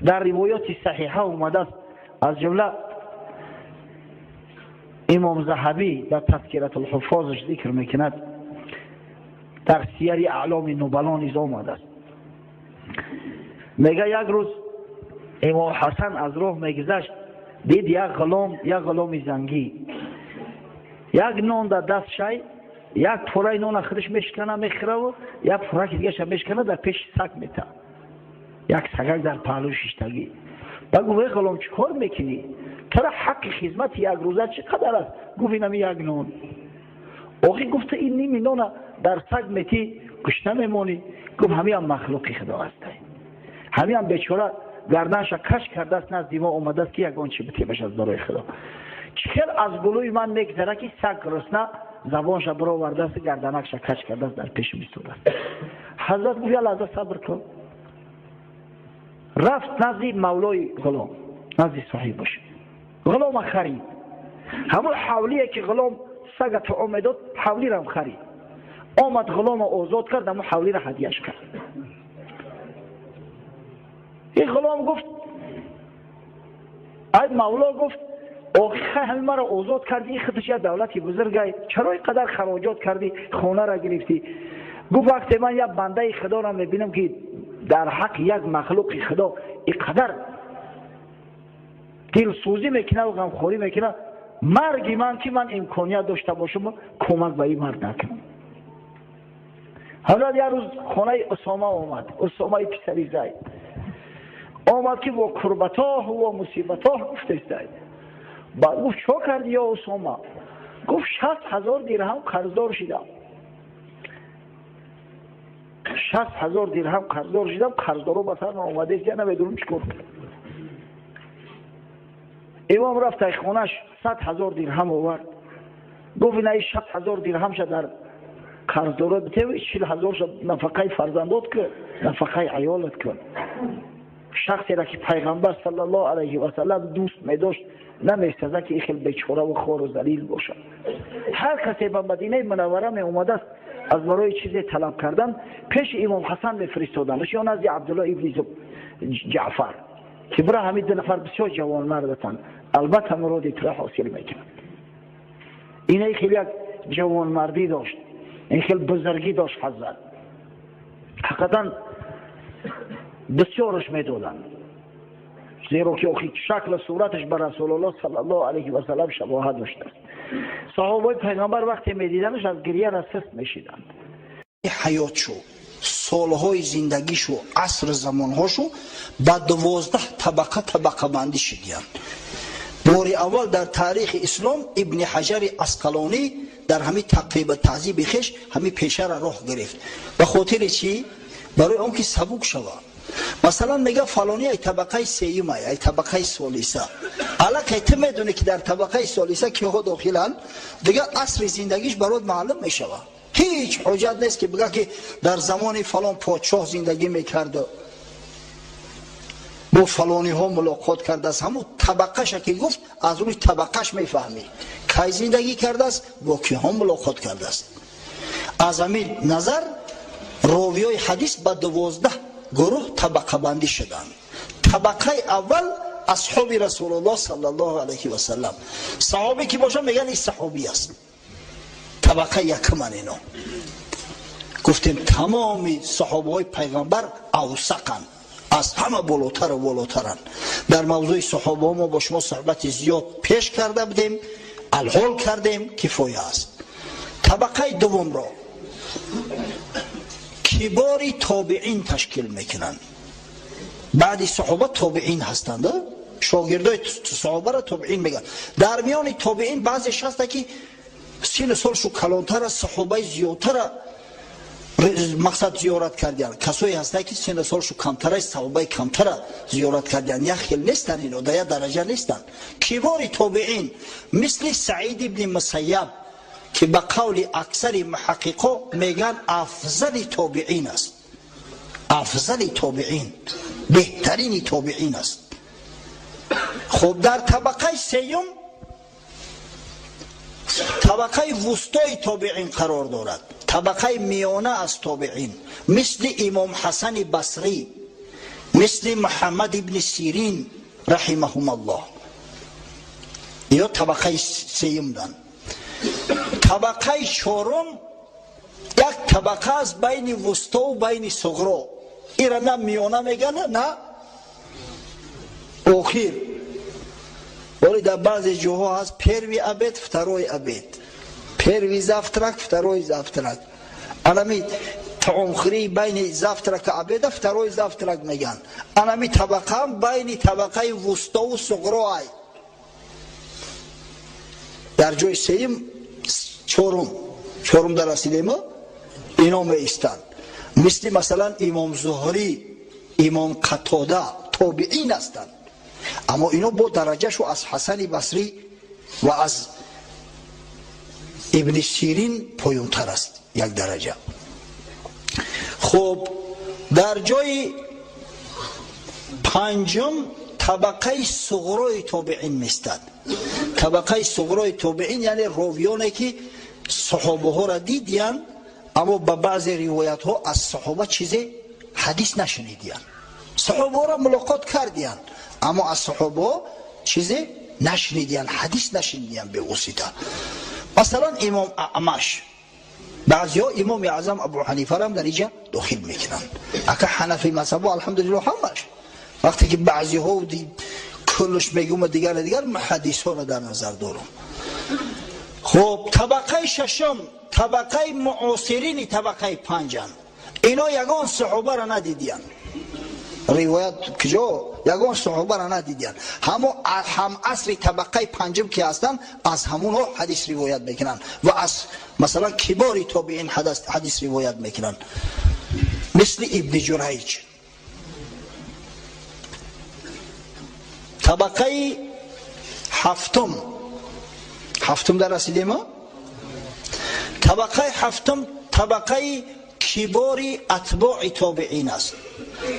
در روایات صحیحه اومده است. از جمله امام ذهبی در تذکرة الحفاظش ذکر میکند، در سیر اعلام نبلا نیز آمده است. میگه یک روز امام حسن از راه میگذشت، دید یک غلام زنگی یک نان در دست شای، یک پوره نان خودش میشکنه میخوره و یک پوره که دیگه میشکنه در پیش سگ میته، یک سگک در پهلوش ایستگی. بگو ای غلام چیکار میکنی؟ ترا حق خدمت یک روزه چقدر است؟ گفت اینم یک نان. آقی گفت این نیم نان در سگ میتی کشته میمونی؟ گفت همین هم مخلوق خدا است، همین هم بیچاره گردنش کش کرده است، نزد ما اومده است که یگان چی بتیمش از برای خدا. چخیل از گلوی من میگذره که سگ رسنه زبانش برآورده است، گردنش کش کرده است، در پیش میستوده است. حضرت گفت یا لحظه صبر کن. رفت نزد مولای غلام، نزد صاحبش. غلام خرید، همون حولیه که غلام سگ طعام میداد حولی را خرید. آمد غلام آزاد کرد، همون حولی را هدیهش کرد. این غلام گفت، ای مولا گفت آخی همین مرا آزاد کردی، این خودش یک دولتی بزرگه، چرا اینقدر خراجات کردی، خانه را گرفتی؟ گفت وقتی من یک بنده خدا را میبینم که در حق یک مخلوق خدا اینقدر دلسوزی میکنه و غمخوری میکنه، مرگی من که من امکانیت داشته باشم کمک به این مرد نکنم. حالا یک روز خانه اسامه آمد، اسامه پسری زید آمد که با کربتاه و مصیبتاه گفته زید. بعد گفت چه کردی یا اسامه؟ گفت 60,000 درهم قرضدار شدم، 60,000 درهم قرضدار شدم، قرضدارو به سر آمده است، نمیدونم چیکار کنم. امام رفت ای خونش 100,000 درهم آورد، گفت این 60,000 درهم شد در قرضدارو بده، 40,000 شد نفقه فرزندات که نفقه عیالت کن. شخصی را که پیغمبر صلی الله علیه و سلم دوست می داشت نمیستده که این خیلی بیچاره و خوار و ذلیل باشه. هر کسی به مدینه منوره می اومده است از برای چیزی طلب کردن پیش امام حسن می فرستادنش، یا نزد عبدالله ابن جعفر که برای همین دو نفر بسیار جوان مردتن، البته مراد اطلاع حاصل میکنند. این خیلی یک جوان مردی داشت، این خیلی بزرگی داشت حضرت، حقیقتا بسیارش میدادن، زیرا که شکل صورتش بر رسول الله صلی الله علیه و سلم شباهت داشته. صحابه پیغمبر وقتی میدیدنش از گریه رسست میشیدند. حیاتشو، سالهای زندگیشو، عصر زمانهاشو با 12 طبقه بندی شدیان. بار اول در تاریخ اسلام ابن حجر عسقلانی در همین تقریب تعذیب خش همین پیشه را راه گرفت. به خاطر چی؟ برای اون که سبک شود. مثلا میگه فلانی ای طبقه سیوم ای طبقه ثالثه، حالا که تو میدونی که در طبقه ثالثه که ها داخلن، دیگه اصل زندگیش برات معلوم میشه. هیچ حجت نیست که بگه که در زمان فلان پادشاه زندگی میکرده، با فلانی ها ملاقات کرده است، همون طبقهش که گفت از روی طبقهش میفهمی کی زندگی کرده است، با کی ها ملاقات کرده است. از همین نظر راویای حدیث به 12 گروه طبقه بندی شدند. طبقه اول اصحاب رسول الله صلی الله علیه و سلم، صحابی که باشن میگن این صحابی است. طبقه یکم اینا گفتیم تمامی صحابه های پیغمبر اوثقن، از همه بالاتر و بالاترن. در موضوع صحابه ما با شما صحبت زیاد پیش کرده بودیم، الحال کردیم، کفایه است. طبقه دوم را کباری تابعین تشکیل میکنن. بعدی صحابه تابعین هستند، شاگردای صحابه را تابعین میگن. در میان تابعین بعضیش هست که سین سالشو کلانتر از صحابه زیادتر مقصد زیارت کردن، کسایی هستند که سین سالشو کمتر از صحابه کمتر زیارت کردن، یا خیلی نیستن، اینو در درجه نیستن. کبار تابعین مثل سعید ابن مسیب که به قول اکثر محققا میگن افضل تابعین است، افضل تابعین، بهترین تابعین است. خب در طبقه سیوم طبقه وسطای تابعین قرار دارد، طبقه میانه از تابعین، مثل امام حسن بصری مثل محمد ابن سیرین رحمهم الله، یا طبقه سیم دن. طبقه چهارم یک طبقه است بین وسطا و بین صغرا. این را نه میانه میگن نه آخر. ولی در بعضی جاها هست پیروی عبید فتروی عبید، پیروی زفترک فتروی زفترک. انمی تعمخری بین زفترک عبید فتروی زفترک میگن. انمی طبقه هم بین طبقه وسطا و صغرا ای. در جای سیم چهارم در رسیده ما اینا می ایستند. مثلا امام زهری، امام قتاده تابعین هستند، اما اینا با درجه شو از حسن بصری و از ابن سیرین پایین‌تر است یک درجه. خب در جای پنجم طبقه صغرای تابعین میستند. طبقه صغرای تابعین یعنی راویانی که صحابه ها را دیدیان اما با بعضی روایت ها از صحابه چیزی حدیث نشنیدیان. صحابه ها را ملاقات کردیان اما از صحابه ها چیزی نشنیدیان، حدیث نشنیدیان به واسطه. مثلا امام اعمش، بعضی ها امام اعظم ابو حنیفه را هم در اینجا داخل میکنن. اگه حنفی مذهب الحمدلله همش، وقتی که بعضی ها کلش میگم دیگر حدیث ها را در نظر دارم. خب طبقه ششم طبقه معاصرین طبقه پنجم. اینا یگان صحابه را ندیدیان، روایت کجا یگان صحابه را ندیدیان، هم عصر طبقه پنجم که هستن از همون ها حدیث روایت میکنن و از مثلا کبار تابعین حدیث روایت میکنن، مثل ابن جریج. طبقه هفتم در رسیده ما. طبقه هفتم طبقه کبار اتباع تابعین است.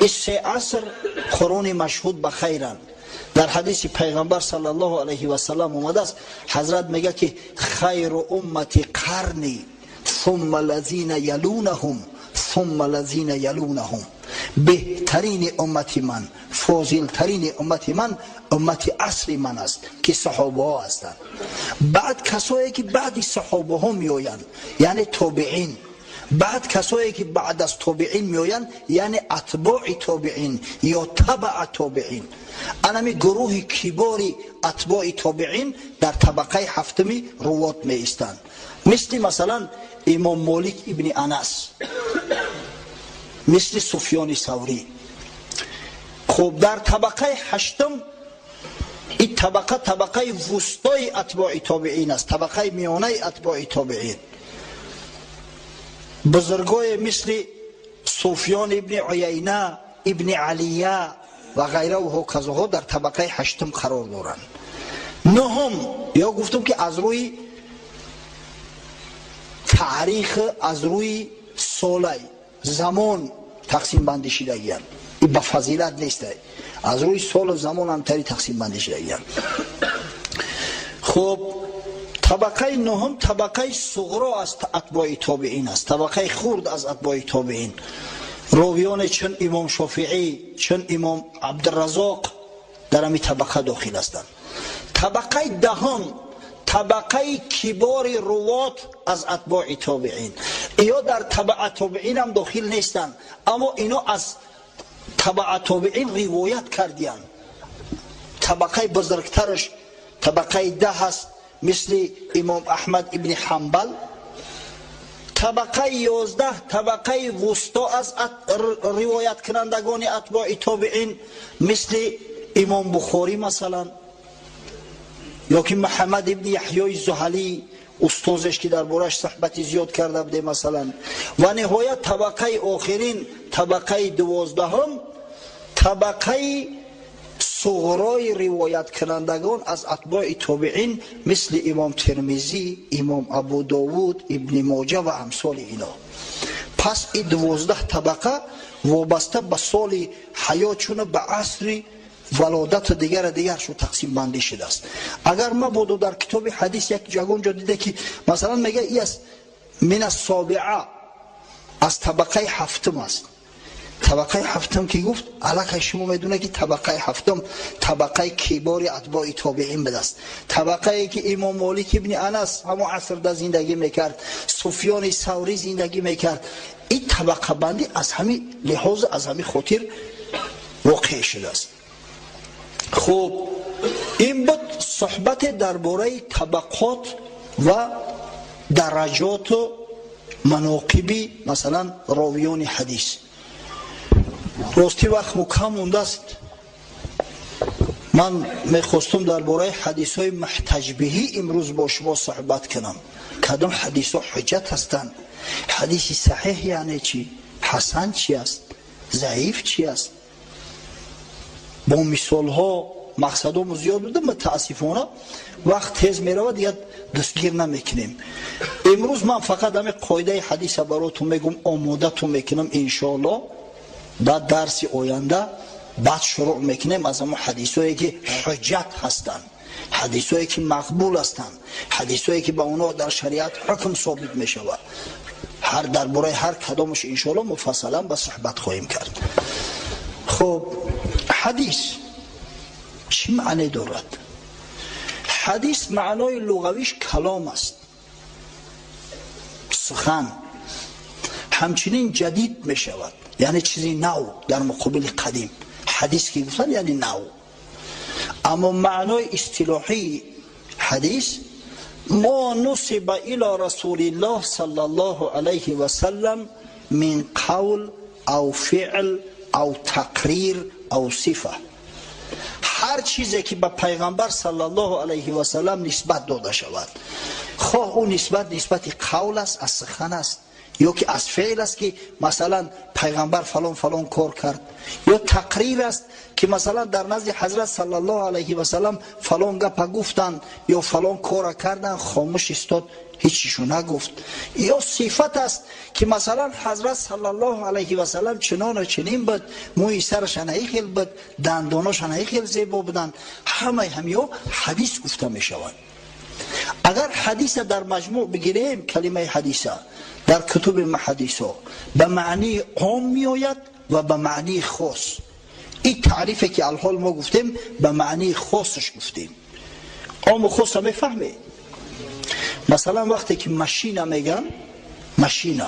این سه عصر قرون مشهود به خیرند. در حدیث پیغمبر صلی الله علیه و سلم اومده است، حضرت میگه که خیر امتی قرنی ثم الذین یلونهم ثم الذین یلونهم. بهترین امتی من، فاضلترین امتی من امتی عصر من است که صحابه ها هستند. بعد کسایی که بعد صحابه ها میآیند یعنی تابعین، بعد کسایی که بعد از تابعین میآیند یعنی اتباع تابعین یا تبع تابعین. انمی گروه کباری اتباع تابعین در طبقه هفتمی روات می ایستند، مثلا امام مالک ابن انس، مثل سفیان ثوری. خب در طبقه هشتم این طبقه وسطای اتباع تابعین است، طبقه میانه اتباع تابعین. بزرگای مثل سفیان ابن عیینه، ابن علیه و غیره و هکذاها در طبقه هشتم قرار دارند. نهم یا گفتم که از روی تاریخ، از روی سال زمان تقسیم بندی شدگیان، این به فضیلت نیست، از روی سال و زمان هم تری تقسیم بندی شدگیان. خب طبقه نهم طبقه صغرا از اتباع تابعین است، طبقه خرد از اتباع تابعین. راویان چون امام شافعی، چون امام عبدالرزاق در همین طبقه داخل هستند. طبقه دهم طبقه کبار روات از اتباع تابعین. اینا در تبع تابعین هم داخل نیستند اما اینا از تبع تابعین روایت کردیان. طبقه بزرگترش طبقه 10 است، مثل امام احمد ابن حنبل. طبقه 11 طبقه وسطا از روایت کنندگان اتباع تابعین، مثل امام بخاری مثلا، یا که محمد ابن یحیی زهلی استازش که در بارش صحبت زیاد کرده بوده مثلا. و نهایت طبقه آخرین طبقه 12 طبقه صغرای روایت کنندگان از اتباع تابعین، مثل امام ترمذی، امام ابو داود، ابن ماجه و امثال اینا. پس این 12 طبقه وابسته به سال حیاتشون، به عصر ولادت دیگر شو تقسیم بندی شده است. اگر ما بودو در کتاب حدیث یک جگه دیده که مثلا میگه ای از من السابعه، از طبقه هفتم است، طبقه هفتم که گفت الک شما میدونه که طبقه هفتم طبقه کبار اتباع تابعین بدست، طبقه ای که امام مالک ابن انس همون عصر ده زندگی میکرد، سفیان ثوری زندگی میکرد. این طبقه بندی از همین لحاظ از همین خاطر واقع شده است. خب این بود صحبت درباره طبقات و درجات و مناقب مثلا راویان حدیث. راستی وقت مکم مونده است، من میخواستم درباره حدیث های محتج بهی امروز با شما صحبت کنم. کدام حدیث ها حجت هستند؟ حدیث صحیح یعنی چی؟ حسن چی است؟ ضعیف چی است؟ با مثال ها مقصدام زیاد بوده، متاسفانه وقت تیز میرود دیگه دستگیر نمیکنیم. امروز من فقط همین قاعده حدیث براتون میگم، آمادهتون میکنم انشاءالله در درس آینده بعد شروع میکنیم از همون حدیثایی که حجت هستند، حدیثایی که مقبول هستند، حدیثایی که با اونا در شریعت حکم ثابت میشود. هر درباره هر کدامش انشاءالله مفصلا به صحبت خواهیم کرد. خب حدیث چی معنی دارد؟ حدیث معنای لغویش کلام است، سخن. همچنین جدید می شود، یعنی چیزی نو در مقابل قدیم. حدیث که گفتن یعنی نو. اما معنای اصطلاحی حدیث ما نسب الى رسول الله صلی الله علیه و سلم من قول او فعل او تقریر او صفه. هر چیزی که به پیغمبر صلی الله علیه و سلم نسبت داده شود، خواه او نسبت قول است، از سخن است، یا که از فعل است که مثلا پیغمبر فلان فلان کار کرد، یا تقریر است که مثلا در نزد حضرت صلی الله علیه و سلم فلان گپ گفتند یا فلان کار کردند، خاموش استاد هیچیشو نگفت. یا صفت است که مثلا حضرت صلی الله علیه و سلم چنان و چنین بود، موی سرش خیلی بود، دنداناش خیلی زیبا بودند. همه حدیث گفته می شود. اگر حدیث در مجموع بگیریم، کلمه حدیثه در کتب محادیث به معنی عام می آید و به معنی خاص. این تعریفی که الحال ما گفتیم به معنی خاصش گفتیم. عام و خاص می فهمید. مثلا وقتی که ماشین میگن، ماشین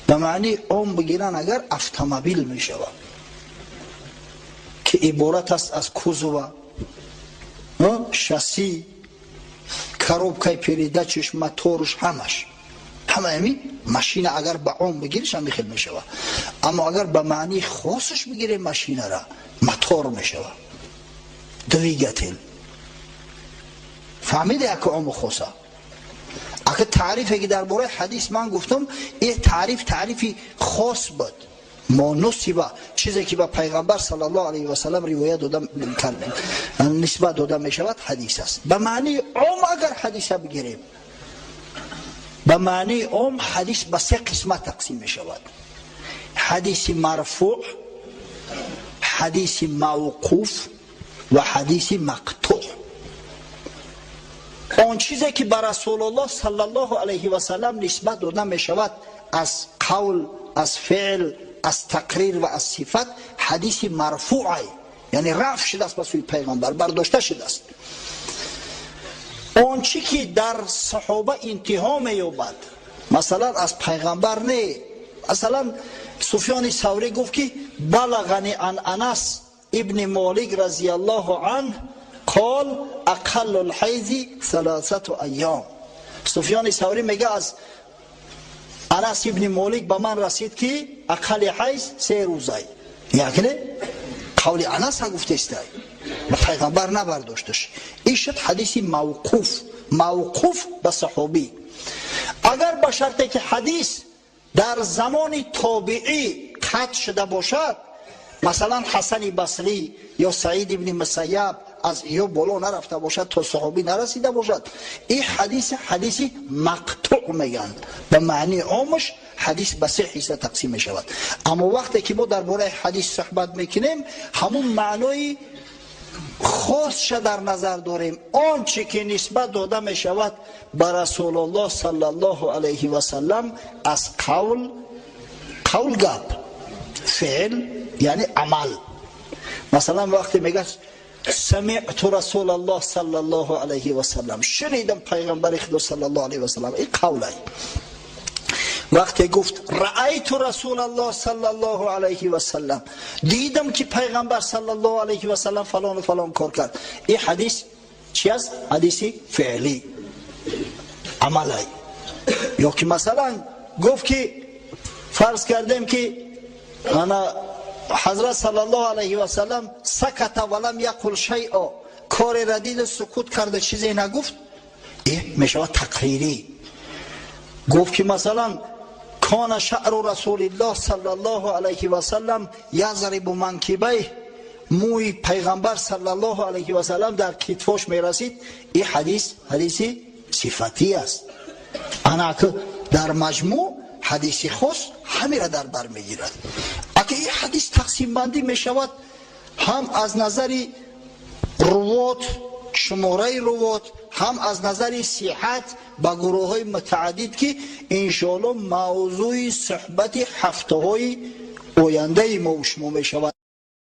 به معنی عام بگیرن اگر اتومبیل می شود که عبارت است از کوزو، شاسی، کروبکای پیریده چش، موتورش، همه همین ماشین اگر به عام بگیرش هم میخیل میشود. اما اگر به معنی خاصش بگیره ماشین را، موتور میشود، دویگتل. فهمیده یک عام و خاصه؟ اگر تعریفی که درباره حدیث من گفتم، این تعریفی خاص بود. ما نسبه چیزی که به پیغمبر صلی الله علیه و سلم روایت داده کردیم، نسبت داده می شود، حدیث است. به معنی عام اگر حدیث بگیریم، به معنی عام حدیث به سه قسمت تقسیم می شود: حدیث مرفوع، حدیث موقوف و حدیث مقطوع. آن چیزی که بر رسول الله صلی الله علیه و سلم نسبت داده می شود از قول، از فعل، از تقریر و از صفت، حدیث مرفوعه، یعنی رفع شده است به سوی پیغمبر، برداشته شده است. آن چی که در صحابه انتها می‌یابد، مثلا از پیغمبر نه. مثلا سفیان ثوری گفت که بلغنی عن انس ابن مالک رضی الله عنه قال اقل الحیض 3 ایام. سفیان ثوری میگه از انس ابن مالک به من رسید که اقل حیض 3 روزه. یعنی قول انس ها گفته است، به پیغمبر نبرداشتش. این شد حدیث موقوف به صحابی. اگر به شرطی که حدیث در زمان تابعی قطع شده باشد، مثلا حسن بصری یا سعید ابن مسیب از یا بالا نرفته باشد تا صحابی نرسیده باشد، این حدیث مقطوع میگن. به معنی عامش حدیث به 3 حصه تقسیم می شود. اما وقتی که ما درباره حدیث صحبت میکنیم، همون معنای خاصش در نظر داریم. آنچه که نسبت داده می شود به رسول الله صلی الله علیه و سلم از قول گپ، فعل یعنی عمل. مثلا وقتی میگه سمعت رسول الله صلی الله علیه و سلم، شنیدم پیغمبر خدا صلی الله علیه و سلم، این قوله. وقتی گفت رأیت رسول الله صلی الله علیه و سلم، دیدم که پیغمبر صلی الله علیه و سلم فلان و فلان کار کرد، این حدیث چی است؟ حدیثی فعلی، عملی. یا که مثلا گفت که فرض کردیم که انا حضرت صلی الله علیه و سلم سکت ولم یقل شیئا، کار ردید سکوت کرده چیزی نگفت، این میشود تقریری. گفت که مثلا کان شعر رسول الله صلی الله علیه و سلم یضرب منکبیه، موی پیغمبر صلی الله علیه و سلم در کتفش میرسید، این حدیثی صفتی است. انا که در مجموع حدیث خاص همه را در بر میگیرد. اگه این حدیث تقسیم بندی میشود هم از نظر روات، شماره روات، هم از نظر صحت با گروه های متعدد که انشاءالله موضوع صحبت هفته های آینده ما و شما میشود.